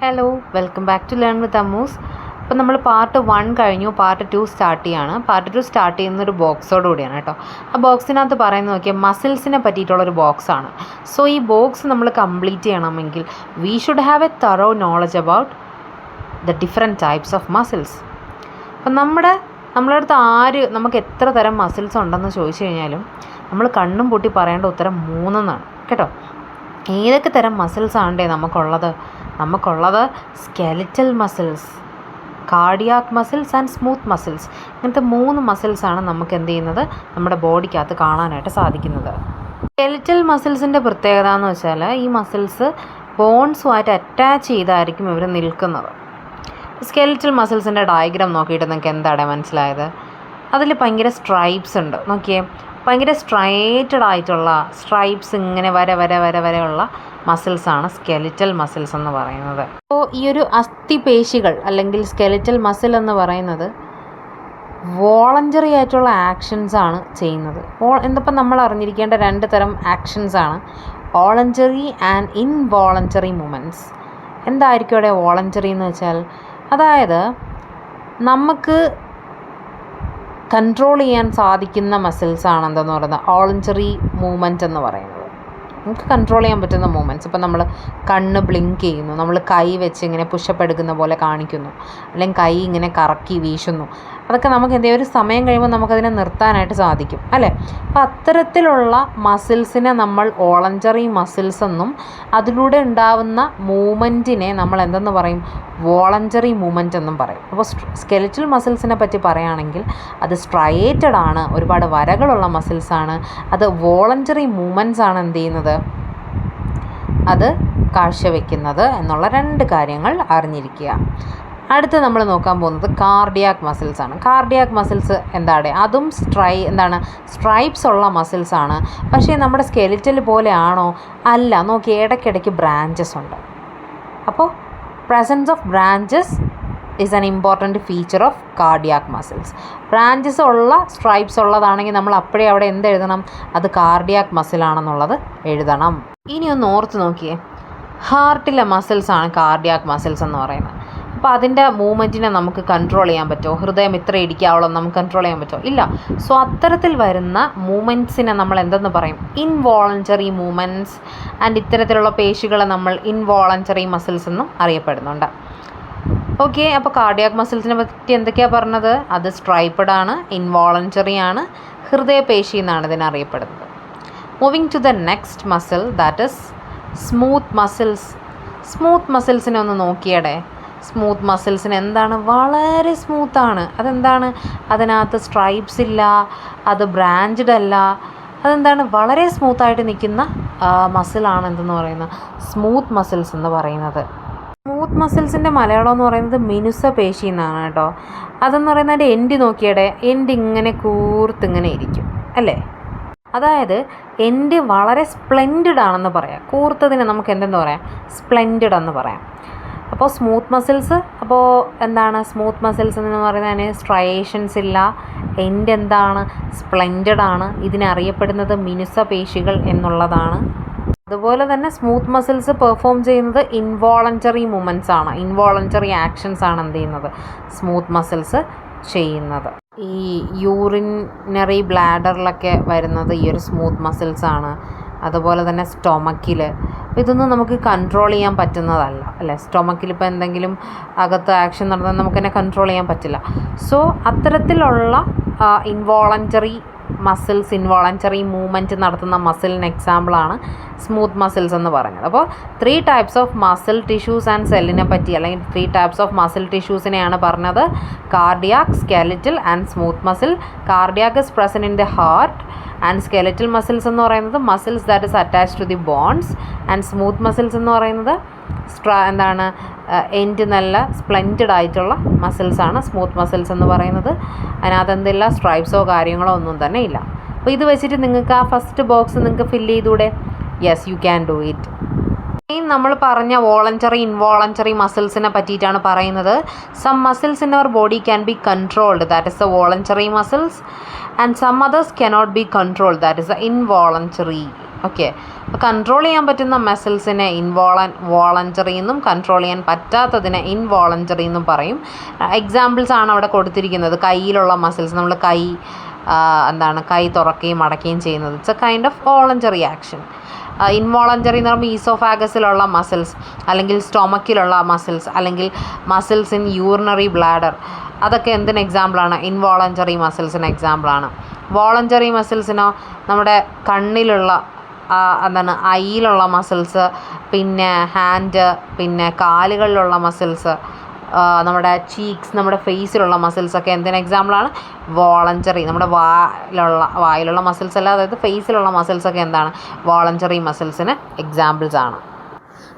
Hello welcome back to learn with Ammus. അപ്പോൾ നമ്മൾ part 1 കഴിഞ്ഞു, പാർട്ട് 2 സ്റ്റാർട്ട് ചെയ്യാണ്. പാർട്ട് 2 സ്റ്റാർട്ട് ചെയ്യുന്നൊരു ബോക്സോട് കൂടിയാണ് കേട്ടോ. ആ ബോക്സിനകത്ത് പറയുന്നത് നോക്കിയാൽ മസിൽസിനെ പറ്റിയിട്ടുള്ളൊരു ബോക്സാണ്. സോ ഈ ബോക്സ് നമ്മൾ കംപ്ലീറ്റ് ചെയ്യണമെങ്കിൽ we should have a thorough knowledge about the different types of muscles. അപ്പം നമ്മളെ അടുത്ത് നമുക്ക് എത്ര തരം മസിൽസ് ഉണ്ടെന്ന് ചോദിച്ചു കഴിഞ്ഞാലും നമ്മൾ കണ്ണും പൂട്ടി പറയേണ്ട ഉത്തരം 3 എന്നാണ് കേട്ടോ. ഏതൊക്കെ തരം മസിൽസ് ആണ്ടേ നമുക്കുള്ളത് skeletal muscles, cardiac muscles and smooth muscles. ഇങ്ങനത്തെ 3 മസിൽസാണ് നമുക്ക് എന്ത് ചെയ്യുന്നത്, നമ്മുടെ ബോഡിക്കകത്ത് കാണാനായിട്ട് സാധിക്കുന്നത്. സ്കെലിറ്റൽ മസിൽസിൻ്റെ പ്രത്യേകത എന്ന് വെച്ചാൽ ഈ മസിൽസ് ബോൺസുമായിട്ട് അറ്റാച്ച് ചെയ്തായിരിക്കും ഇവർ നിൽക്കുന്നത്. സ്കെലിറ്റൽ മസിൽസിൻ്റെ ഡയഗ്രാം നോക്കിയിട്ട് നിങ്ങൾക്ക് എന്താണ് മനസ്സിലായത്? അതിൽ ഭയങ്കര സ്ട്രൈപ്സ് ഉണ്ട്. നോക്കിയേ, ഭയങ്കര സ്ട്രൈറ്റഡ് ആയിട്ടുള്ള സ്ട്രൈപ്സ് ഇങ്ങനെ വരെയുള്ള മസിൽസാണ് സ്കെലിറ്റൽ മസിൽസ് എന്ന് പറയുന്നത്. അപ്പോൾ ഈ ഒരു അസ്ഥിപേശികൾ അല്ലെങ്കിൽ സ്കെലിറ്റൽ മസിൽ എന്ന് പറയുന്നത് വോളണ്ടറി ആയിട്ടുള്ള ആക്ഷൻസാണ് ചെയ്യുന്നത്. എന്തപ്പം നമ്മൾ അറിഞ്ഞിരിക്കേണ്ട 2 തരം ആക്ഷൻസാണ് വോളണ്ടറി ആൻഡ് ഇൻവോളണ്ടറി മൂവ്മെൻറ്റ്സ്. എന്തായിരിക്കും അവിടെ വോളണ്ടറി എന്ന് വെച്ചാൽ, അതായത് നമുക്ക് കൺട്രോൾ ചെയ്യാൻ സാധിക്കുന്ന മസിൽസാണ് എന്തെന്ന് പറയുന്നത് വോളണ്ടറി മൂവ്മെൻറ്റ് എന്ന് പറയുന്നത്. നമുക്ക് കൺട്രോൾ ചെയ്യാൻ പറ്റുന്ന മൂവ്മെൻറ്റ്സ്. ഇപ്പം നമ്മൾ കണ്ണ് ബ്ലിങ്ക് ചെയ്യുന്നു, നമ്മൾ കൈ വെച്ച് ഇങ്ങനെ പുഷപ്പ് എടുക്കുന്ന പോലെ കാണിക്കുന്നു, അല്ലെങ്കിൽ കൈ ഇങ്ങനെ കറക്കി വീശുന്നു. അതൊക്കെ നമുക്ക് എന്തെങ്കിലും ഒരു സമയം കഴിയുമ്പോൾ നമുക്കതിനെ നിർത്താനായിട്ട് സാധിക്കും അല്ലേ. അപ്പോൾ അത്തരത്തിലുള്ള മസിൽസിനെ നമ്മൾ വോളണ്ടറി മസിൽസ് എന്നും അതിലൂടെ ഉണ്ടാവുന്ന മൂവ്മെൻറ്റിനെ നമ്മൾ എന്തെന്ന് പറയും, വോളണ്ടറി മൂവ്മെൻറ്റ് എന്നും പറയും. അപ്പോൾ സ്കെലിറ്റൽ മസിൽസിനെ പറ്റി പറയുകയാണെങ്കിൽ അത് സ്ട്രൈറ്റഡ് ആണ്, ഒരുപാട് വരകളുള്ള മസിൽസാണ്. അത് വോളണ്ടറി മൂവ്മെൻറ്റ്സ് ആണ് എന്ത് ചെയ്യുന്നത്, അത് കാഴ്ചവെക്കുന്നത് എന്നുള്ള 2 കാര്യങ്ങൾ അറിഞ്ഞിരിക്കുക. അടുത്ത് നമ്മൾ നോക്കാൻ പോകുന്നത് കാർഡിയാക് മസിൽസ് ആണ്. കാർഡിയാക് മസിൽസ് അതും സ്ട്രൈപ്സ് ഉള്ള മസിൽസാണ്. പക്ഷേ നമ്മുടെ സ്കെലിറ്റൽ പോലെ ആണോ? അല്ല. നോക്കി, ഇടയ്ക്കിടയ്ക്ക് ബ്രാഞ്ചസ് ഉണ്ട്. അപ്പോൾ presence of branches is an important feature of cardiac muscles. Branches ഉള്ള സ്ട്രൈപ്സ് ഉള്ളതാണെങ്കിൽ നമ്മൾ അപ്പോഴേ അവിടെ എഴുതണം, അത് കാർഡിയാക് മസിലാണെന്നുള്ളത് എഴുതണം. ഇനി ഒന്ന് ഓർത്ത് നോക്കിയേ, ഹാർട്ടിലെ മസിൽസാണ് കാർഡിയാക് മസിൽസ് എന്ന് പറയുന്നത്. അപ്പോൾ അതിൻ്റെ മൂവ്മെൻറ്റിനെ നമുക്ക് കൺട്രോൾ ചെയ്യാൻ പറ്റുമോ? ഹൃദയം ഇത്ര ഇടിക്കാവുള്ളൂ നമുക്ക് കൺട്രോൾ ചെയ്യാൻ പറ്റുമോ? ഇല്ല. സോ അത്തരത്തിൽ വരുന്ന മൂവ്മെൻറ്റ്സിനെ നമ്മൾ എന്തെന്ന് പറയും, ഇൻവോളണ്ടറി മൂവ്മെൻറ്റ്സ്. ആൻഡ് ഇത്തരത്തിലുള്ള പേശികളെ നമ്മൾ ഇൻവോളണ്ടറി മസിൽസ് എന്നും അറിയപ്പെടുന്നുണ്ട്. ഓക്കെ, അപ്പോൾ കാർഡിയാക് മസിൽസിനെ പറ്റി എന്തൊക്കെയാണ് പറഞ്ഞത്? അത് സ്ട്രൈപ്പഡ് ആണ്, ഇൻവോളണ്ടറി ആണ്, ഹൃദയപേശി എന്നാണ് ഇതിനറിയപ്പെടുന്നത്. Moving to the next muscle, that is smooth muscles. Smooth മസിൽസിനെ ഒന്ന് നോക്കിയടെ. സ്മൂത്ത് മസിൽസിന് വളരെ സ്മൂത്താണ്. അതിനകത്ത് സ്ട്രൈപ്സ് ഇല്ല, അത് ബ്രാഞ്ചഡ് അല്ല. വളരെ സ്മൂത്തായിട്ട് നിൽക്കുന്ന മസിലാണ് എന്തെന്ന് പറയുന്നത്, സ്മൂത്ത് മസിൽസ് എന്ന് പറയുന്നത്. സ്മൂത്ത് മസിൽസിൻ്റെ മലയാളം എന്ന് പറയുന്നത് മിനുസ പേശി എന്നാണ് കേട്ടോ. അതെന്ന് പറയുന്നത് അതിൻ്റെ എൻഡ് നോക്കിയടെ, എൻഡ് ഇങ്ങനെ കൂർത്തിങ്ങനെ ഇരിക്കും അല്ലേ. അതായത് എൻഡ് വളരെ സ്പ്ലെൻഡഡ് ആണെന്ന് പറയാം. കൂർത്തതിന് നമുക്ക് എന്തെന്ന് പറയാം, സ്പ്ലെൻഡഡ് എന്ന് പറയാം. അപ്പോൾ സ്മൂത്ത് മസിൽസ് സ്മൂത്ത് മസിൽസ് എന്ന് പറയുന്നതിന് സ്ട്രയേഷൻസ് ഇല്ല, എൻഡ് സ്പ്ലെൻഡഡ് ആണ്. ഇതിനറിയപ്പെടുന്നത് മിനുസ പേശികൾ എന്നുള്ളതാണ്. അതുപോലെ തന്നെ സ്മൂത്ത് മസിൽസ് പെർഫോം ചെയ്യുന്നത് ഇൻവോളണ്ടറി മൂവ്മെൻറ്റ്സ് ആണ്, ഇൻവോളണ്ടറി ആക്ഷൻസ് ആണ് എന്ത് ചെയ്യുന്നത്, സ്മൂത്ത് മസിൽസ് ചെയ്യുന്നത്. ഈ യൂറിനറി ബ്ലാഡറിലൊക്കെ വരുന്നത് ഈ ഒരു സ്മൂത്ത് മസിൽസ് ആണ്. അതുപോലെ തന്നെ സ്റ്റൊമക്കിൽ ഇതൊന്നും നമുക്ക് കൺട്രോൾ ചെയ്യാൻ പറ്റുന്നതല്ല അല്ലേ. സ്റ്റൊമക്കിൽ ഇപ്പോൾ എന്തെങ്കിലും അകത്ത് ആക്ഷൻ നടന്നാൽ നമുക്കെന്നെ കൺട്രോൾ ചെയ്യാൻ പറ്റില്ല. സോ അത്തരത്തിലുള്ള ഇൻവോളണ്ടറി മസിൽസ്, ഇൻവോളണ്ടറി മൂവ്മെൻറ്റ് നടത്തുന്ന മസിലിന് എക്സാമ്പിളാണ് സ്മൂത്ത് മസിൽസ് എന്ന് പറയുന്നത്. അപ്പോൾ 3 types of muscle tissues and സെല്ലിനെ പറ്റി, അല്ലെങ്കിൽ 3 ടൈപ്സ് ഓഫ് മസിൽ ടിഷ്യൂസിനെയാണ് പറഞ്ഞത്, cardiac, skeletal and smooth muscle. Cardiac is present in the heart and skeletal muscles എന്ന് പറയുന്നത് muscles that is attached to the bones. And smooth muscles എന്ന് പറയുന്നത് end നല്ല സ്പ്ലെൻഡഡ് ആയിട്ടുള്ള മസിൽസാണ് സ്മൂത്ത് മസിൽസ് എന്ന് പറയുന്നത്. അതിനകത്ത് എന്തില്ല, സ്ട്രൈപ്സോ കാര്യങ്ങളോ ഒന്നും തന്നെ ഇല്ല. അപ്പോൾ ഇത് വെച്ചിട്ട് നിങ്ങൾക്ക് ആ ഫസ്റ്റ് ബോക്സ് നിങ്ങൾക്ക് ഫില്ല് ചെയ്തൂടെ? Yes, you can do it. നമ്മൾ പറഞ്ഞ വോളണ്ടറി ഇൻവോളണ്ടറി മസിൽസിനെ പറ്റിയിട്ടാണ് പറയുന്നത്. Some muscles in our body can be controlled, that is the voluntary muscles, and some others cannot be controlled, that is the involuntary. Okay, അപ്പോൾ control ചെയ്യാൻ പറ്റുന്ന മസിൽസിനെ voluntary എന്നും control ചെയ്യാൻ പറ്റാത്തതിനെ ഇൻവോളണ്ടറി എന്നും പറയും. എക്സാമ്പിൾസ് ആണ് അവിടെ കൊടുത്തിരിക്കുന്നത്. കയ്യിലുള്ള മസിൽസ്, നമ്മൾ കൈ തുറക്കുകയും അടയ്ക്കുകയും ചെയ്യുന്നത്, it's A kind of voluntary action. Involuntary എന്ന് പറയുമ്പോൾ ഈസോഫാഗസിലുള്ള മസിൽസ്, അല്ലെങ്കിൽ സ്റ്റൊമക്കിലുള്ള മസിൽസ്, അല്ലെങ്കിൽ മസിൽസ് ഇൻ യൂറിനറി ബ്ലാഡർ, അതൊക്കെ എന്തിന് എക്സാമ്പിളാണ്? ഇൻവോളണ്ടറി മസിൽസിന് എക്സാമ്പിളാണ്. വോളണ്ടറി മസിൽസിനോ നമ്മുടെ കണ്ണിലുള്ള ഐയിലുള്ള മസിൽസ്, പിന്നെ ഹാൻഡ്, പിന്നെ കാലുകളിലുള്ള മസിൽസ്, നമ്മുടെ ചീക്സ്, നമ്മുടെ ഫേസിലുള്ള മസിൽസൊക്കെ എന്തിന് എക്സാമ്പിളാണ്? വോളണ്ടറി. നമ്മുടെ വായിലുള്ള മസിൽസ് അല്ല, അതായത് ഫേസിലുള്ള മസിൽസൊക്കെ എന്താണ്? വോളണ്ടറി മസിൽസിന് എക്സാമ്പിൾസ് ആണ്.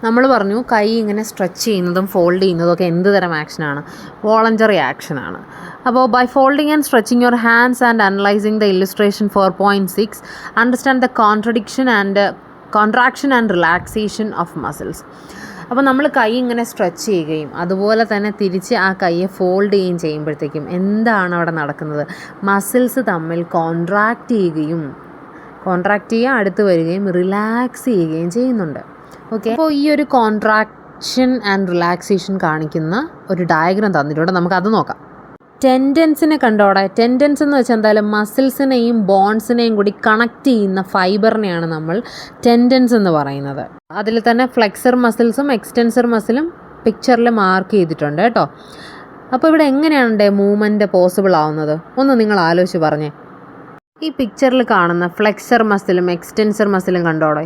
നമ്മൾ പറഞ്ഞു കൈ ഇങ്ങനെ സ്ട്രെച്ച് ചെയ്യുന്നതും ഫോൾഡ് ചെയ്യുന്നതും ഒക്കെ എന്ത് തരം ആക്ഷനാണ്? വോളണ്ടറി ആക്ഷനാണ്. അപ്പോൾ by folding and stretching your hands and analysing the illustration 4.6 understand the contraction and relaxation of muscles. അപ്പോൾ നമ്മൾ കൈ ഇങ്ങനെ സ്ട്രെച്ച് ചെയ്യുകയും അതുപോലെ തന്നെ തിരിച്ച് ആ കൈയെ ഫോൾഡ് ചെയ്യുകയും ചെയ്യുമ്പോഴത്തേക്കും എന്താണ് അവിടെ നടക്കുന്നത്? മസിൽസ് തമ്മിൽ കോൺട്രാക്റ്റ് ചെയ്യുക, അടുത്ത് വരികയും റിലാക്സ് ചെയ്യുകയും ചെയ്യുന്നുണ്ട്. ഓക്കെ, അപ്പോൾ ഈ ഒരു കോൺട്രാക്ഷൻ ആൻഡ് റിലാക്സേഷൻ കാണിക്കുന്ന ഒരു ഡയഗ്രാം തന്നിട്ടുണ്ട്, നമുക്കത് നോക്കാം. ടെൻഡൻസിനെ കണ്ടോടെ. ടെൻഡൻസ് എന്ന് വെച്ചാൽ എന്തായാലും മസിൽസിനെയും ബോൺസിനെയും കൂടി കണക്ട് ചെയ്യുന്ന ഫൈബറിനെയാണ് നമ്മൾ ടെൻഡൻസ് എന്ന് പറയുന്നത്. അതിൽ തന്നെ ഫ്ലെക്സർ മസിൽസും എക്സ്റ്റൻസർ മസിലും പിക്ചറിൽ മാർക്ക് ചെയ്തിട്ടുണ്ട് കേട്ടോ. അപ്പോൾ ഇവിടെ എങ്ങനെയാണ് മൂവ്മെൻറ്റ് പോസിബിൾ ആവുന്നത്? ഒന്ന് നിങ്ങൾ ആലോചിച്ച് പറഞ്ഞേ. ഈ പിക്ചറിൽ കാണുന്ന ഫ്ലെക്സർ മസിലും എക്സ്റ്റൻസർ മസിലും കണ്ടോടെ,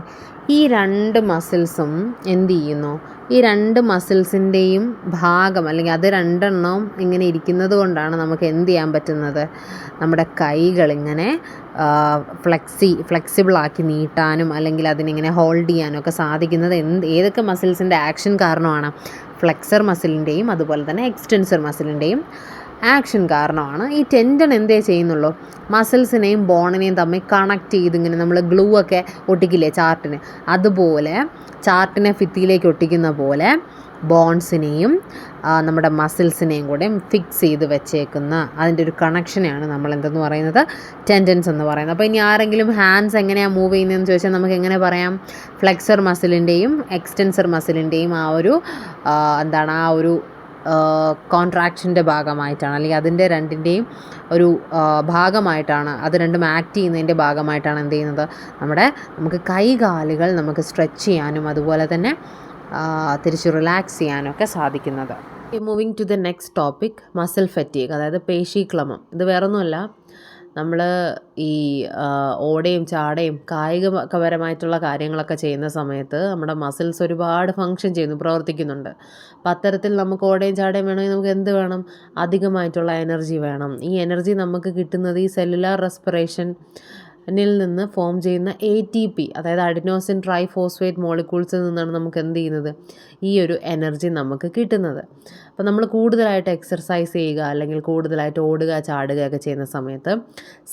ഈ രണ്ട് മസിൽസും എന്ത് ചെയ്യുന്നു? ഈ രണ്ട് മസിൽസിൻ്റെയും ഭാഗം, അല്ലെങ്കിൽ അത് രണ്ടെണ്ണവും ഇങ്ങനെ ഇരിക്കുന്നത് കൊണ്ടാണ് നമുക്ക് എന്ത് ചെയ്യാൻ പറ്റുന്നത്? നമ്മുടെ കൈകളിങ്ങനെ ഫ്ലെക്സിബിളാക്കി നീട്ടാനും അല്ലെങ്കിൽ അതിനിങ്ങനെ ഹോൾഡ് ചെയ്യാനും ഒക്കെ സാധിക്കുന്നത് ഏതൊക്കെ മസിൽസിൻ്റെ ആക്ഷൻ കാരണമാണ്? ഫ്ലെക്സർ മസിലിൻ്റെയും അതുപോലെ തന്നെ എക്സ്റ്റൻസർ മസിലിൻ്റെയും ആക്ഷൻ കാരണമാണ്. ഈ ടെൻഡൻ എന്തേ ചെയ്യുന്നുള്ളൂ? മസിൽസിനെയും ബോണിനെയും തമ്മിൽ കണക്ട് ചെയ്ത് ഇങ്ങനെ നമ്മൾ ഗ്ലൂ ഒക്കെ ഒട്ടിക്കില്ലേ ചാർട്ടിന്, അതുപോലെ ചാർട്ടിനെ ഭിത്തിയിലേക്ക് ഒട്ടിക്കുന്ന പോലെ ബോൺസിനെയും നമ്മുടെ മസിൽസിനെയും കൂടെ ഫിക്സ് ചെയ്ത് വെച്ചേക്കുന്ന അതിൻ്റെ ഒരു കണക്ഷനെയാണ് നമ്മൾ എന്തെന്ന് പറയുന്നത്? ടെൻഡൻസ് എന്ന് പറയുന്നത്. അപ്പോൾ ഇനി ആരെങ്കിലും ഹാൻഡ്സ് എങ്ങനെയാണ് മൂവ് ചെയ്യുന്നതെന്ന് ചോദിച്ചാൽ നമുക്ക് എങ്ങനെ പറയാം? ഫ്ലെക്സർ മസിലിൻ്റെയും എക്സ്റ്റൻസർ മസിലിൻ്റെയും ആ ഒരു കോൺട്രാക്ഷൻ്റെ ഭാഗമായിട്ടാണ്, അല്ലെങ്കിൽ അതിൻ്റെ രണ്ടിൻ്റെയും ഒരു ഭാഗമായിട്ടാണ്, അത് രണ്ടും ആക്ട് ചെയ്യുന്നതിൻ്റെ ഭാഗമായിട്ടാണ് എന്ത് ചെയ്യുന്നത്? നമുക്ക് കൈകാലുകൾ നമുക്ക് സ്ട്രെച്ച് ചെയ്യാനും അതുപോലെ തന്നെ തിരിച്ച് റിലാക്സ് ചെയ്യാനും ഒക്കെ സാധിക്കുന്നത്. Moving to the next topic, muscle fatigue, അതായത് പേശീക്രമം. ഇത് വേറൊന്നുമല്ല, നമ്മൾ ഈ ഓടയും ചാടയും കായികപരമായിട്ടുള്ള കാര്യങ്ങളൊക്കെ ചെയ്യുന്ന സമയത്ത് നമ്മുടെ മസിൽസ് ഒരുപാട് ഫങ്ഷൻ ചെയ്യുന്നു, പ്രവർത്തിക്കുന്നുണ്ട്. അപ്പം അത്തരത്തിൽ നമുക്ക് ഓടയും ചാടയും വേണമെങ്കിൽ നമുക്ക് എന്ത് വേണം? അധികമായിട്ടുള്ള എനർജി വേണം. ഈ എനർജി നമുക്ക് കിട്ടുന്നത് ഈ സെല്ലുലാർ റെസ്പിറേഷനിൽ നിന്ന് ഫോം ചെയ്യുന്ന ATP, അതായത് അഡിനോസിൻ ട്രൈഫോസ്ഫേറ്റ് മോളിക്യൂൾസിൽ നിന്നാണ് നമുക്ക് എന്ത് ചെയ്യുന്നത്? ഈ ഒരു എനർജി നമുക്ക് കിട്ടുന്നത്. അപ്പോൾ നമ്മൾ കൂടുതലായിട്ട് എക്സർസൈസ് ചെയ്യുക അല്ലെങ്കിൽ കൂടുതലായിട്ട് ഓടുക ചാടുകയൊക്കെ ചെയ്യുന്ന സമയത്ത്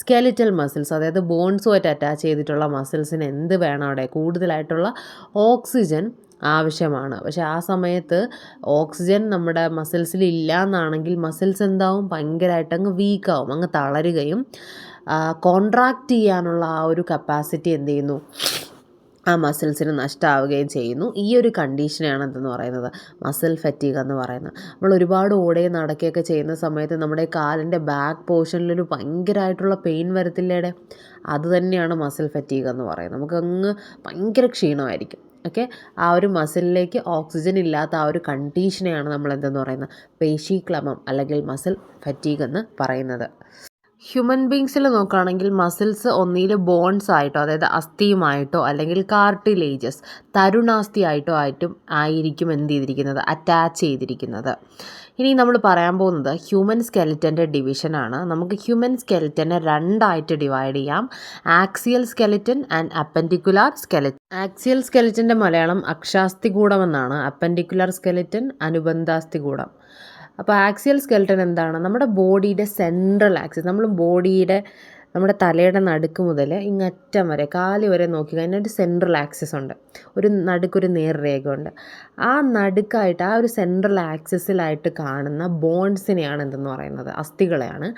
സ്കെലിറ്റൽ മസിൽസ്, അതായത് ബോൺസുമായിട്ട് അറ്റാച്ച് ചെയ്തിട്ടുള്ള മസിൽസിന് എന്ത് വേണം? അവിടെ കൂടുതലായിട്ടുള്ള ഓക്സിജൻ ആവശ്യമാണ്. പക്ഷേ ആ സമയത്ത് ഓക്സിജൻ നമ്മുടെ മസിൽസിൽ ഇല്ല എന്നാണെങ്കിൽ മസിൽസ് എന്താവും? ഭയങ്കരമായിട്ട് അങ്ങ് വീക്കാവും, അങ്ങ് തളരുകയും കോൺട്രാക്റ്റ് ചെയ്യാനുള്ള ആ ഒരു കപ്പാസിറ്റി എന്ത് ചെയ്യുന്നു? ആ മസിൽസിന് നഷ്ടമാവുകയും ചെയ്യുന്നു. ഈ ഒരു കണ്ടീഷനെയാണ് എന്തെന്ന് പറയുന്നത്? മസിൽ ഫറ്റീഗ് എന്ന് പറയുന്നത്. നമ്മൾ ഒരുപാട് ഓടുകയും നടക്കുകയൊക്കെ ചെയ്യുന്ന സമയത്ത് നമ്മുടെ കാലിൻ്റെ ബാക്ക് പോർഷനിലൊരു ഭയങ്കരമായിട്ടുള്ള പെയിൻ വരത്തില്ലേടെ, അത് തന്നെയാണ് മസിൽ ഫറ്റീഗ് എന്ന് പറയുന്നത്. നമുക്കങ്ങ് ഭയങ്കര ക്ഷീണമായിരിക്കും. ഓക്കെ, ആ ഒരു മസിലിലേക്ക് ഓക്സിജൻ ഇല്ലാത്ത ആ ഒരു കണ്ടീഷനെയാണ് നമ്മൾ എന്തെന്ന് പറയുന്നത്? പേശീക്രമം അല്ലെങ്കിൽ മസിൽ ഫറ്റീഗ് എന്ന് പറയുന്നത്. ഹ്യൂമൻ ബീങ്സിൽ നോക്കുകയാണെങ്കിൽ മസിൽസ് ഒന്നിൽ ബോൺസ് ആയിട്ടോ, അതായത് അസ്ഥിയുമായിട്ടോ അല്ലെങ്കിൽ കാർട്ടിലേജസ് തരുണാസ്ഥി ആയിരിക്കും എന്ത് ചെയ്തിരിക്കുന്നത്? അറ്റാച്ച് ചെയ്തിരിക്കുന്നത്. ഇനി നമ്മൾ പറയാൻ പോകുന്നത് ഹ്യൂമൻ സ്കെലിറ്റൻ്റെ ഡിവിഷനാണ്. നമുക്ക് ഹ്യൂമൻ സ്കെലിറ്റനെ രണ്ടായിട്ട് ഡിവൈഡ് ചെയ്യാം, axial skeleton and appendicular skeleton. Axial സ്കെലിറ്റൻ്റെ മലയാളം അക്ഷാസ്ഥികൂടം എന്നാണ്, അപ്പൻഡിക്കുലാർ സ്കെലിറ്റൻ അനുബന്ധാസ്ഥികൂടം. അപ്പോൾ ആക്സിയൽ സ്കെൽട്ടൻ എന്താണ്? നമ്മുടെ ബോഡിയുടെ സെൻട്രൽ ആക്സിസ്, നമ്മൾ ബോഡിയുടെ നമ്മുടെ തലയുടെ നടുക്ക് മുതൽ ഇങ്ങറ്റം വരെ കാല് വരെ നോക്കി കഴിഞ്ഞാൽ ഒരു സെൻട്രൽ ആക്സിസ് ഉണ്ട്, ഒരു നടുക്കൊരു നേർരേഖയുണ്ട്. ആ നടുക്കായിട്ട് ആ ഒരു സെൻട്രൽ ആക്സിസിലായിട്ട് കാണുന്ന ബോൺസിനെയാണ് എന്തെന്ന് പറയുന്നത്, അസ്ഥികളെയാണ്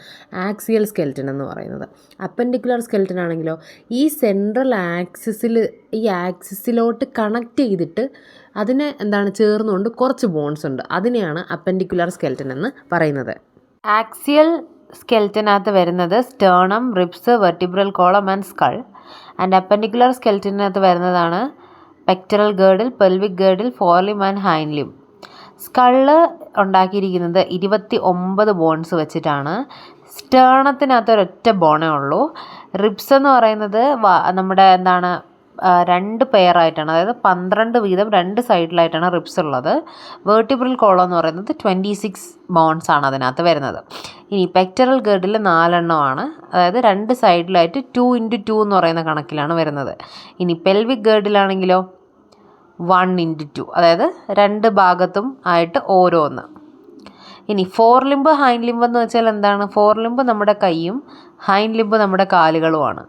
ആക്സിയൽ സ്കെൽറ്റൻ എന്ന് പറയുന്നത്. അപ്പൻഡിക്കുലർ സ്കെൽറ്റൻ ആണെങ്കിലോ ഈ സെൻട്രൽ ആക്സിസിലോട്ട് കണക്ട് ചെയ്തിട്ട് അതിനെ ചേർന്നുകൊണ്ട് കുറച്ച് ബോൺസ് ഉണ്ട്, അതിനെയാണ് അപ്പൻഡിക്കുലർ സ്കെൽറ്റൻ എന്ന് പറയുന്നത്. ആക്സിയൽ സ്കെൽറ്റനകത്ത് വരുന്നത് sternum, ribs, vertebral column and skull. And appendicular സ്കെൽറ്റനകത്ത് വരുന്നതാണ് pectoral girdle, pelvic girdle, forelimb and hindlimb. Skull ഉണ്ടാക്കിയിരിക്കുന്നത് 29 ബോൺസ് വെച്ചിട്ടാണ്. സ്റ്റേർണത്തിനകത്ത് ഒരൊറ്റ ബോണേ ഉള്ളൂ. റിബ്സ് എന്ന് പറയുന്നത് നമ്മുടെ 2 പെയറായിട്ടാണ്, അതായത് 12 വീതം 2 സൈഡിലായിട്ടാണ് റിബ്സ് ഉള്ളത്. വേർട്ടിബ്രൽ കോളം എന്ന് പറയുന്നത് 26 ബോൺസ് ആണ് അതിനകത്ത് വരുന്നത്. ഇനി പെക്ടറൽ ഗേർഡിൽ 4 എണ്ണമാണ്, അതായത് 2 സൈഡിലായിട്ട് 2x2 എന്ന് പറയുന്ന കണക്കിലാണ് വരുന്നത്. ഇനി പെൽവിക് ഗേർഡിലാണെങ്കിലോ 1x2, അതായത് 2 ഭാഗത്തും ആയിട്ട് ഓരോന്ന്. ഇനി ഫോർ ലിംബ് ഹൈൻ ലിംബ് എന്ന് വെച്ചാൽ എന്താണ്? ഫോർ ലിംബ് നമ്മുടെ കൈയും ഹൈൻ ലിംബ് നമ്മുടെ കാലുകളുമാണ്.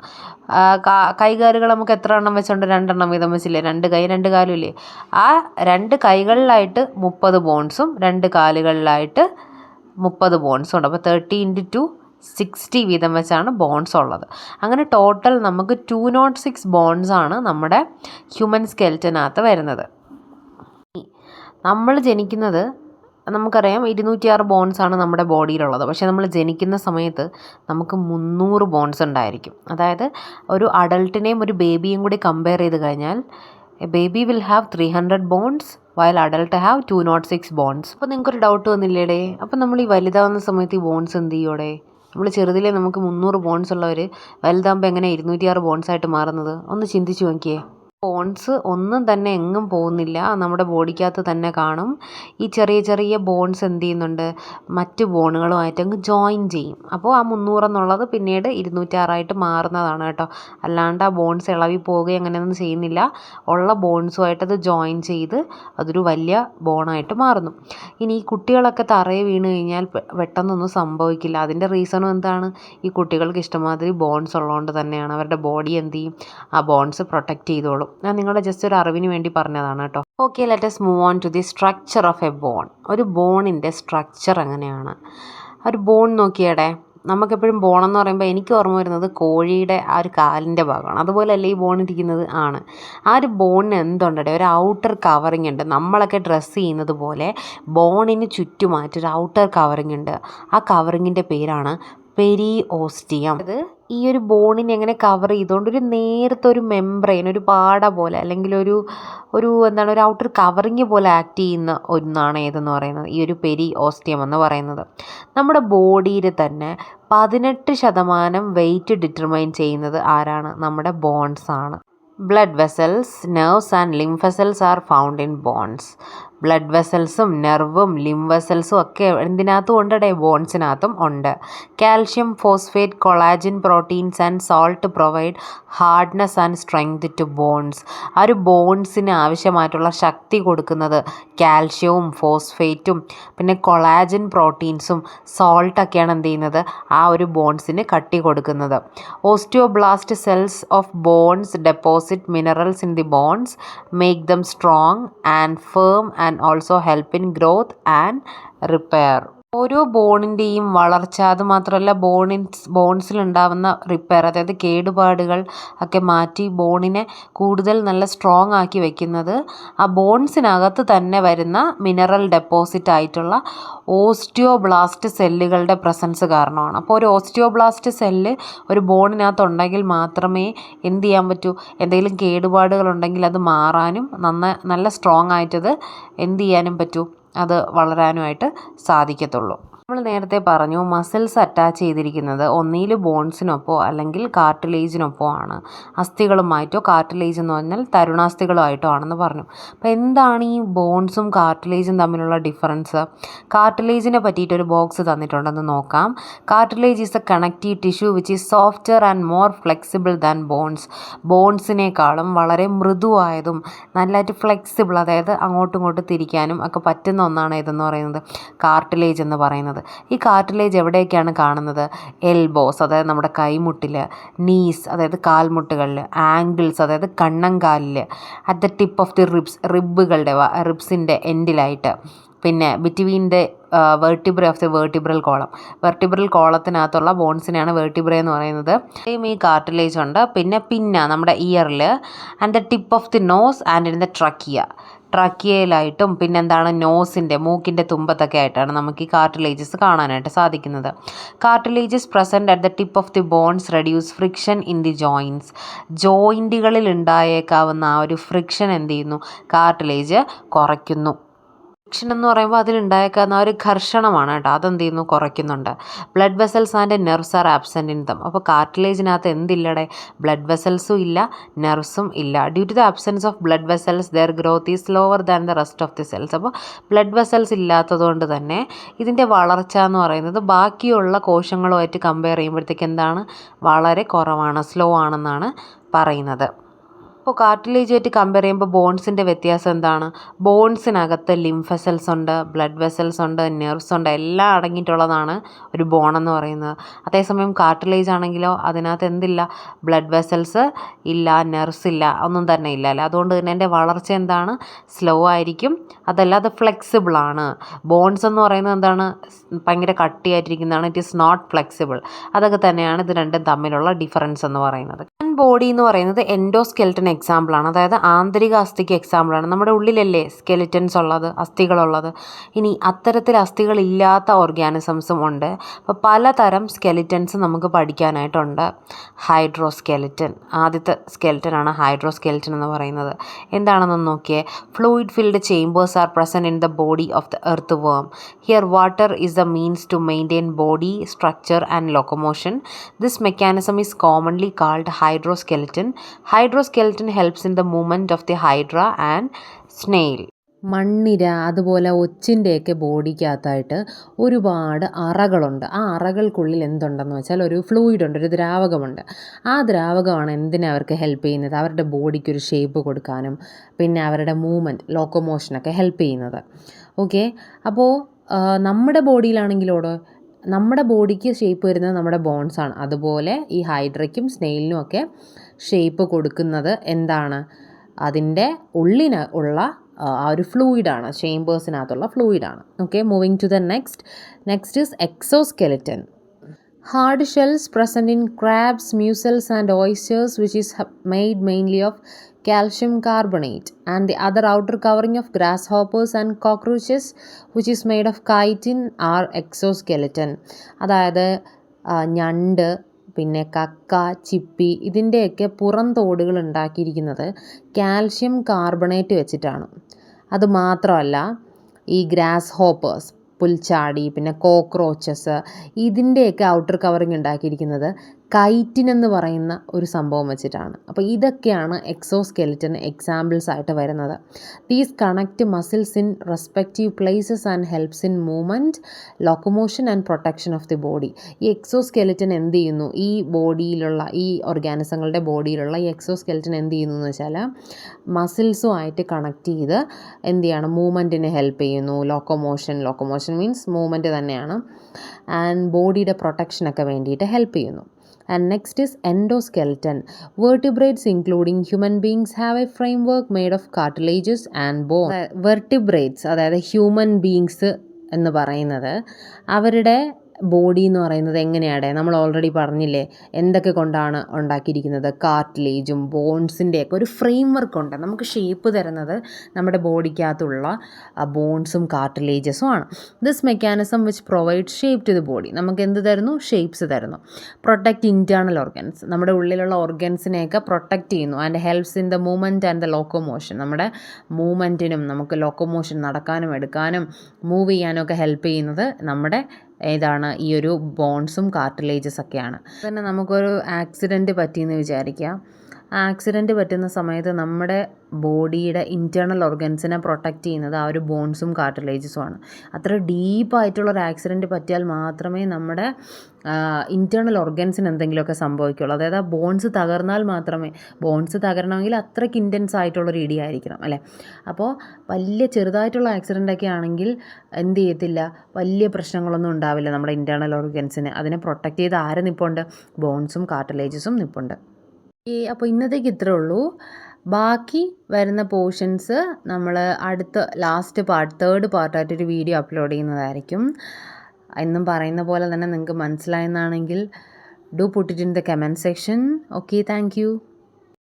കൈകാലുകൾ നമുക്ക് എത്ര എണ്ണം വെച്ചുണ്ട്? 2 എണ്ണം വീതം വെച്ചില്ലേ? 2 കൈ 2 കാലും ഇല്ലേ? ആ 2 കൈകളിലായിട്ട് 30 ബോൺസും 2 കാലുകളിലായിട്ട് 30 ബോൺസും ഉണ്ട്. അപ്പോൾ 30x2 60 വീതം വെച്ചാണ് ബോൺസ് ഉള്ളത്. അങ്ങനെ ടോട്ടൽ നമുക്ക് 206 ബോൺസാണ് നമ്മുടെ ഹ്യൂമൻ സ്കെൽറ്റനകത്ത് വരുന്നത്. നമ്മൾ ജനിക്കുന്നത് നമുക്കറിയാം 206 ബോൺസാണ് നമ്മുടെ ബോഡിയിലുള്ളത്. പക്ഷേ നമ്മൾ ജനിക്കുന്ന സമയത്ത് നമുക്ക് 300 ബോൺസ് ഉണ്ടായിരിക്കും. അതായത് ഒരു അഡൾട്ടിനെയും ഒരു ബേബിയും കൂടി കമ്പയർ ചെയ്ത് കഴിഞ്ഞാൽ a baby will have 300 bones while adult have 206 bones. അപ്പോൾ നിങ്ങൾക്കൊരു ഡൗട്ട് വന്നില്ലേടേ, അപ്പോൾ നമ്മൾ ഈ വലുതാവുന്ന സമയത്ത് ഈ ബോൺസ് എന്ത് ചെയ്യോടെ? നമ്മൾ ചെറുതിലേ നമുക്ക് 300 ബോൺസ് ഉള്ളവർ വലുതാകുമ്പോൾ എങ്ങനെ 206 ബോൺസായിട്ട് മാറുന്നത്? ഒന്ന് ചിന്തിച്ച് നോക്കിയേ. ബോൺസ് ഒന്നും തന്നെ എങ്ങും പോകുന്നില്ല, നമ്മുടെ ബോഡിക്കകത്ത് തന്നെ കാണും. ഈ ചെറിയ ചെറിയ ബോൺസ് എന്ത് ചെയ്യുന്നുണ്ട്? മറ്റ് ബോണുകളുമായിട്ട് അങ്ങ് ജോയിൻ ചെയ്യും. അപ്പോൾ ആ 300 എന്നുള്ളത് പിന്നീട് 206 മാറുന്നതാണ് കേട്ടോ. അല്ലാണ്ട് ആ ബോൺസ് ഇളവി പോവുകയും അങ്ങനെയൊന്നും ചെയ്യുന്നില്ല. ഉള്ള ബോൺസുമായിട്ടത് ജോയിൻ ചെയ്ത് അതൊരു വലിയ ബോണായിട്ട് മാറുന്നു. ഇനി ഈ കുട്ടികളൊക്കെ തറയെ വീണ് കഴിഞ്ഞാൽ പെട്ടെന്നൊന്നും സംഭവിക്കില്ല. അതിൻ്റെ റീസണും എന്താണ്? ഈ കുട്ടികൾക്ക് ഇഷ്ടമാതിരി ബോൺസ് ഉള്ളതുകൊണ്ട് തന്നെയാണ്. അവരുടെ ബോഡി എന്ത് ചെയ്യും? ആ ബോൺസ് പ്രൊട്ടക്റ്റ് ചെയ്തോളും. ഞാൻ നിങ്ങളുടെ ജസ്റ്റ് ഒരു അറിവിന് വേണ്ടി പറഞ്ഞതാണ് കേട്ടോ. Okay, let us move on to the structure of a bone. ഒരു ബോണിൻ്റെ സ്ട്രക്ചർ എങ്ങനെയാണ്? ഒരു ബോൺ നോക്കിയേടെ. നമുക്കെപ്പോഴും ബോണെന്ന് പറയുമ്പോൾ എനിക്ക് ഓർമ്മ വരുന്നത് കോഴിയുടെ ആ ഒരു കാലിൻ്റെ ഭാഗമാണ്. അതുപോലെയല്ലേ ഈ ബോൺ ഇരിക്കുന്നത്? ആണ്. ആ ഒരു ബോണിന് എന്തുണ്ടേ? ഒരു ഔട്ടർ കവറിങ് ഉണ്ട്. നമ്മളൊക്കെ ഡ്രസ്സ് ചെയ്യുന്നത് പോലെ ബോണിന് ചുറ്റുമായിട്ടൊരു ഔട്ടർ കവറിങ് ഉണ്ട്. ആ കവറിങ്ങിൻ്റെ പേരാണ് പെരിഓസ്റ്റിയം. അത് ഈ ഒരു ബോണിനെ എങ്ങനെ കവർ ചെയ്തുകൊണ്ട് ഒരു നേരത്തെ ഒരു മെംബ്രെയിൻ, ഒരു പാട പോലെ അല്ലെങ്കിൽ ഒരു ഒരു ഔട്ടർ കവറിങ് പോലെ ആക്ട് ചെയ്യുന്ന ഒന്നാണ് ഏതെന്ന് പറയുന്നത് ഈ ഒരു പെരിഓസ്റ്റിയം എന്ന് പറയുന്നത്. നമ്മുടെ ബോഡിയിൽ തന്നെ 18% വെയിറ്റ് ഡിറ്റർമൈൻ ചെയ്യുന്നത് ആരാണ്? നമ്മുടെ ബോൺസ് ആണ്. Blood vessels, nerves and lymph vessels are found in bones. Blood വെസൽസും നെർവും ലിംഫ് വെസൽസും ഒക്കെ എന്തിനകത്തും ഉണ്ടേ? ബോൺസിനകത്തും ഉണ്ട്. Calcium, phosphate, collagen proteins and salt provide hardness and strength to bones. ആ ഒരു ബോൺസിന് ആവശ്യമായിട്ടുള്ള ശക്തി കൊടുക്കുന്നത് കാൽഷ്യവും ഫോസ്ഫേറ്റും പിന്നെ കൊളാജിൻ പ്രോട്ടീൻസും സോൾട്ടൊക്കെയാണ് എന്ത് ചെയ്യുന്നത്? ആ ഒരു ബോൺസിന് കട്ടി കൊടുക്കുന്നത്. Osteoblast cells of bones deposit minerals in the bones, make them strong and firm and also help in growth and repair. ഓരോ ബോണിൻ്റെയും വളർച്ച, അതുമാത്രമല്ല ബോൺസിലുണ്ടാവുന്ന റിപ്പയർ, അതായത് കേടുപാടുകൾ ഒക്കെ മാറ്റി ബോണിനെ കൂടുതൽ നല്ല സ്ട്രോങ് ആക്കി വെക്കുന്നത് ആ ബോൺസിനകത്ത് തന്നെ വരുന്ന മിനറൽ ഡെപ്പോസിറ്റ് ആയിട്ടുള്ള ഓസ്റ്റിയോബ്ലാസ്റ്റ് സെല്ലുകളുടെ പ്രസൻസ് കാരണമാണ്. അപ്പോൾ ഒരു ഓസ്റ്റിയോബ്ലാസ്റ്റ് സെല്ല് ഒരു ബോണിനകത്തുണ്ടെങ്കിൽ മാത്രമേ എന്ത് ചെയ്യാൻ പറ്റൂ? എന്തെങ്കിലും കേടുപാടുകളുണ്ടെങ്കിൽ അത് മാറാനും നല്ല സ്ട്രോങ് ആയിട്ടത് എന്ത് ചെയ്യാനും പറ്റൂ? അത് വളരാനുമായിട്ട് സാധിക്കത്തുള്ളൂ. നമ്മൾ നേരത്തെ പറഞ്ഞു മസിൽസ് അറ്റാച്ച് ചെയ്തിരിക്കുന്നത് ഒന്നിൽ ബോൺസിനൊപ്പോ അല്ലെങ്കിൽ കാർട്ടിലേജിനൊപ്പോ ആണ്. അസ്ഥികളുമായിട്ടോ, കാർട്ടിലേജ് എന്ന് പറഞ്ഞാൽ തരുണാസ്ഥികളുമായിട്ടോ ആണെന്ന് പറഞ്ഞു. അപ്പോൾ എന്താണ് ഈ ബോൺസും കാർട്ടിലേജും തമ്മിലുള്ള ഡിഫറൻസ്? കാർട്ടിലേജിനെ പറ്റിയിട്ടൊരു ബോക്സ് തന്നിട്ടുണ്ടെന്ന് നോക്കാം. Cartilage is a connective tissue which is softer and more flexible than bones. ബോൺസിനേക്കാളും വളരെ മൃദുവായതും നല്ലതായിട്ട് ഫ്ലെക്സിബിൾ, അതായത് അങ്ങോട്ടും ഇങ്ങോട്ടും തിരിക്കാനും ഒക്കെ പറ്റുന്ന ഒന്നാണ് ഇതെന്ന് പറയുന്നത് കാർട്ടിലേജ് എന്ന് പറയുന്നത്. പറയുന്നത്. ഈ കാർട്ടിലേജ് എവിടെയൊക്കെയാണ് കാണുന്നത്? എൽബോസ്, അതായത് നമ്മുടെ കൈമുട്ടിൽ, നീസ്, അതായത് കാൽമുട്ടുകളിൽ, ആംഗിൾസ്, അതായത് കണ്ണങ്കാലിൽ, at the tip of the റിബ്സിൻ്റെ എൻഡിലായിട്ട്, പിന്നെ between the vertebra of the vertebral കോളത്തിനകത്തുള്ള ബോൺസിനെയാണ് വെർട്ടിബ്ര എന്ന് പറയുന്നത്. ഈ കാർട്ടിലേജ് ഉണ്ട്. പിന്നെ നമ്മുടെ ഇയറിൽ, and the tip of the nose and in the ട്രക്കിയയിലായിട്ടും, പിന്നെന്താണ് നോസിൻ്റെ, മൂക്കിൻ്റെ തുമ്പത്തൊക്കെ ആയിട്ടാണ് നമുക്ക് ഈ കാർട്ടിലേജസ് കാണാനായിട്ട് സാധിക്കുന്നത്. Cartilages present at the tip of the bones reduce friction in the ജോയിൻറ്റുകളിൽ ഉണ്ടായേക്കാവുന്ന ആ ഒരു ഫ്രിക്ഷൻ എന്ത് ചെയ്യുന്നു? കാർട്ടിലേജ് കുറയ്ക്കുന്നു. ഫ്രിക്ഷൻ എന്ന് പറയുമ്പോൾ അതിലുണ്ടായേക്കാവുന്ന ഒരു ഘർഷണമാണ് കേട്ടോ, അതെന്ത് ചെയ്യുന്നു? കുറയ്ക്കുന്നുണ്ട്. Blood vessels and nerves are absent in them. അപ്പോൾ കാർട്ടിലേജിനകത്ത് എന്തില്ലടെ? ബ്ലഡ് വെസൽസും ഇല്ല, നെർവ്സും ഇല്ല. Due to the absence of blood vessels their growth is slower than the rest of the cells. അപ്പോൾ ബ്ലഡ് വെസൽസ് ഇല്ലാത്തതുകൊണ്ട് തന്നെ ഇതിൻ്റെ വളർച്ച എന്ന് പറയുന്നത് ബാക്കിയുള്ള കോശങ്ങളുമായിട്ട് കമ്പയർ ചെയ്യുമ്പോഴത്തേക്ക് എന്താണ്? വളരെ കുറവാണ്, സ്ലോ ആണെന്നാണ് പറയുന്നത്. അപ്പോൾ കാർട്ടിലേജുമായിട്ട് കമ്പയർ ചെയ്യുമ്പോൾ ബോൺസിൻ്റെ വ്യത്യാസം എന്താണ്? ബോൺസിനകത്ത് ലിംഫസെൽസ് ഉണ്ട്, ബ്ലഡ് വെസൽസ് ഉണ്ട്, നെർവ്സ് ഉണ്ട്, എല്ലാം അടങ്ങിയിട്ടുള്ളതാണ് ഒരു ബോൺ എന്ന് പറയുന്നത്. അതേസമയം കാർട്ടിലേജ് ആണെങ്കിലോ അതിനകത്ത് എന്തില്ല? ബ്ലഡ് വെസൽസ് ഇല്ല, നെർവ്സ് ഇല്ല, ഒന്നും തന്നെ ഇല്ല അല്ലേ. അതുകൊണ്ട് തന്നെ എൻ്റെ വളർച്ച എന്താണ്? സ്ലോ ആയിരിക്കും. അതല്ല, അത് ഫ്ലെക്സിബിളാണ്. ബോൺസ് എന്ന് പറയുന്നത് എന്താണ്? ഭയങ്കര കട്ടിയായിട്ടിരിക്കുന്നതാണ്. It is not flexible. അതൊക്കെ തന്നെയാണ് ഇത് രണ്ടും തമ്മിലുള്ള ഡിഫറൻസ് എന്ന് പറയുന്നത്. ബോഡി എന്ന് പറയുന്നത് എൻഡോസ്കെൽറ്റൻ എക്സാമ്പിളാണ്, അതായത് ആന്തരിക അസ്ഥിക്ക് എക്സാമ്പിളാണ്. നമ്മുടെ ഉള്ളിലല്ലേ സ്കെലിറ്റൻസ് ഉള്ളത്, അസ്ഥികളുള്ളത്. ഇനി അത്തരത്തിൽ അസ്ഥികളില്ലാത്ത ഓർഗാനിസംസും ഉണ്ട്. അപ്പോൾ പലതരം സ്കെലിറ്റൻസ് നമുക്ക് പഠിക്കാനായിട്ടുണ്ട്. ഹൈഡ്രോസ്കെലിറ്റൻ, ആദ്യത്തെ സ്കെലിറ്റനാണ് ഹൈഡ്രോസ്കെലിറ്റൻ എന്ന് പറയുന്നത്. എന്താണെന്നൊന്ന് നോക്കിയേ. Fluid filled chambers are present in the body of the earthworm. Here water is the means to maintain body structure and locomotion. This mechanism is commonly called hydroskeleton. Hydroskeleton helps in the movement of the hydra and snail. മണ്ണിര, അതുപോലെ ഒച്ചിൻ്റെയൊക്കെ ബോഡിക്കകത്തായിട്ട് ഒരുപാട് അറകളുണ്ട്. ആ അറകൾക്കുള്ളിൽ എന്തുണ്ടെന്ന് വെച്ചാൽ ഒരു ഫ്ലൂയിഡുണ്ട്, ഒരു ദ്രാവകമുണ്ട്. ആ ദ്രാവകമാണ് എന്തിനാ അവർക്ക് ഹെൽപ്പ് ചെയ്യുന്നത്? അവരുടെ ബോഡിക്ക് ഒരു ഷേപ്പ് കൊടുക്കാനും പിന്നെ അവരുടെ മൂവ്മെൻറ്റ്, ലോക്കോമോഷനൊക്കെ ഹെൽപ്പ് ചെയ്യുന്നത്. ഓക്കെ, അപ്പോൾ നമ്മുടെ ബോഡിയിലാണെങ്കിലോടോ, നമ്മുടെ ബോഡിക്ക് ഷേപ്പ് വരുന്നത് നമ്മുടെ ബോൺസാണ്. അതുപോലെ ഈ ഹൈഡ്രയ്ക്കും സ്നെയിലിനും ഒക്കെ ഷേപ്പ് കൊടുക്കുന്നത് എന്താണ്? അതിൻ്റെ ഉള്ളിന് ഉള്ള ആ ഒരു ഫ്ലൂയിഡാണ്, ചേമ്പേഴ്സിനകത്തുള്ള ഫ്ലൂയിഡാണ്. Okay, moving to the next is exoskeleton. Hard shells present in crabs, mussels and oysters, which is made mainly of calcium carbonate, and the other outer covering of grasshoppers and cockroaches, which is made of chitin, are exoskeleton. അതായത് ഞണ്ട്, പിന്നെ കക്ക, ചിപ്പി, ഇതിൻ്റെയൊക്കെ പുറം തോടുകൾ ഉണ്ടാക്കിയിരിക്കുന്നത് calcium carbonate വെച്ചിട്ടാണ്. അതുമാത്രമല്ല ഈ ഗ്രാസ് ഹോപ്പേഴ്സ്, പുൽച്ചാടി, പിന്നെ കോക്രോച്ചസ്, ഇതിൻ്റെയൊക്കെ ഔട്ടർ കവറിങ് ഉണ്ടാക്കിയിരിക്കുന്നത് കൈറ്റിൻ എന്ന് പറയുന്ന ഒരു സംഭവം വെച്ചിട്ടാണ്. അപ്പോൾ ഇതൊക്കെയാണ് എക്സോസ്കെലിറ്റൻ എക്സാമ്പിൾസ് ആയിട്ട് വരുന്നത്. These connect muscles in respective places and helps in movement, locomotion and protection of the body. ഈ എക്സോസ്കെലിറ്റൻ എന്ത് ചെയ്യുന്നു? ഈ ബോഡിയിലുള്ള, ഈ ഓർഗാനിസങ്ങളുടെ ബോഡിയിലുള്ള ഈ എക്സോസ്കെലിറ്റൻ എന്ത് ചെയ്യുന്നു എന്ന് വെച്ചാൽ മസിൽസുമായിട്ട് കണക്ട് ചെയ്ത് എന്ത് ചെയ്യാണ്? മൂവ്മെൻറ്റിനെ ഹെൽപ്പ് ചെയ്യുന്നു. ലോക്കോമോഷൻ മീൻസ് മൂവ്മെൻറ്റ് തന്നെയാണ്. ആൻഡ് ബോഡിയുടെ പ്രൊട്ടക്ഷനൊക്കെ വേണ്ടിയിട്ട് ഹെൽപ്പ് ചെയ്യുന്നു. And next is endoskeleton. Vertebrates including human beings have a framework made of cartilages and bone. Vertebrates, അതായത് ഹ്യൂമൻ ബീങ്സ് എന്ന് പറയുന്നത് അവരുടെ ബോഡി എന്ന് പറയുന്നത് എങ്ങനെയാണ്? നമ്മൾ ഓൾറെഡി പറഞ്ഞില്ലേ എന്തൊക്കെ കൊണ്ടാണ് ഉണ്ടാക്കിയിരിക്കുന്നത്? കാർട്ടിലേജും ബോൺസിൻ്റെയൊക്കെ ഒരു ഫ്രെയിം വർക്ക് ഉണ്ട്. നമുക്ക് ഷേപ്പ് തരുന്നത് നമ്മുടെ ബോഡിക്കകത്തുള്ള ബോൺസും കാർട്ടിലേജസും ആണ്. This mechanism which provide shape to the body. നമുക്ക് എന്ത് തരുന്നു? ഷേപ്സ് തരുന്നു. പ്രൊട്ടക്റ്റ് ഇൻറ്റേർണൽ ഓർഗൻസ്, നമ്മുടെ ഉള്ളിലുള്ള ഓർഗൻസിനെയൊക്കെ പ്രൊട്ടക്റ്റ് ചെയ്യുന്നു. And helps in the movement and the locomotion. നമ്മുടെ മൂവ്മെൻറ്റിനും നമുക്ക് ലോക്കോമോഷൻ, നടക്കാനും എടുക്കാനും മൂവ് ചെയ്യാനും ഒക്കെ ഹെൽപ്പ് ചെയ്യുന്നത് നമ്മുടെ ഏതാണ്? ഈ ഒരു ബോൺസും കാർട്ടിലേജസ് ഒക്കെയാണ്. തന്നെ നമുക്കൊരു ആക്സിഡൻറ്റ് പറ്റിയെന്ന് വിചാരിക്കുക. ആക്സിഡൻറ്റ് പറ്റുന്ന സമയത്ത് നമ്മുടെ ബോഡിയുടെ ഇൻറ്റേർണൽ ഓർഗൻസിനെ പ്രൊട്ടക്റ്റ് ചെയ്യുന്നത് ആ ഒരു ബോൺസും കാർട്ടിലേജസുമാണ്. അത്ര ഡീപ്പായിട്ടുള്ളൊരു ആക്സിഡൻറ്റ് പറ്റിയാൽ മാത്രമേ നമ്മുടെ ഇൻറ്റേർണൽ ഓർഗൻസിന് എന്തെങ്കിലുമൊക്കെ സംഭവിക്കുകയുള്ളൂ. അതായത് ആ ബോൺസ് തകർന്നാൽ മാത്രമേ, ബോൺസ് തകരണമെങ്കിൽ അത്രയ്ക്ക് ഇൻറ്റൻസ് ആയിട്ടുള്ളൊരു ഇടിയായിരിക്കണം അല്ലേ. അപ്പോൾ വലിയ ചെറുതായിട്ടുള്ള ആക്സിഡൻ്റൊക്കെ ആണെങ്കിൽ എന്ത് ചെയ്യത്തില്ല, വലിയ പ്രശ്നങ്ങളൊന്നും ഉണ്ടാവില്ല നമ്മുടെ ഇൻറ്റേർണൽ ഓർഗൻസിന്. അതിനെ പ്രൊട്ടക്റ്റ് ചെയ്ത് ആര് നിൽപ്പുണ്ട്? ബോൺസും കാർട്ടിലേജസും നിൽപ്പുണ്ട്. അപ്പോൾ ഇന്നത്തേക്ക് ഇത്രേ ഉള്ളൂ. ബാക്കി വരുന്ന പോർഷൻസ് നമ്മൾ അടുത്ത തേർഡ് പാർട്ടായിട്ടൊരു വീഡിയോ അപ്ലോഡ് ചെയ്യുന്നതായിരിക്കും. എന്നും പറയുന്ന പോലെ തന്നെ നിങ്ങൾക്ക് മനസ്സിലായെന്നാണെങ്കിൽ do put it in the comment section. Okay, thank U.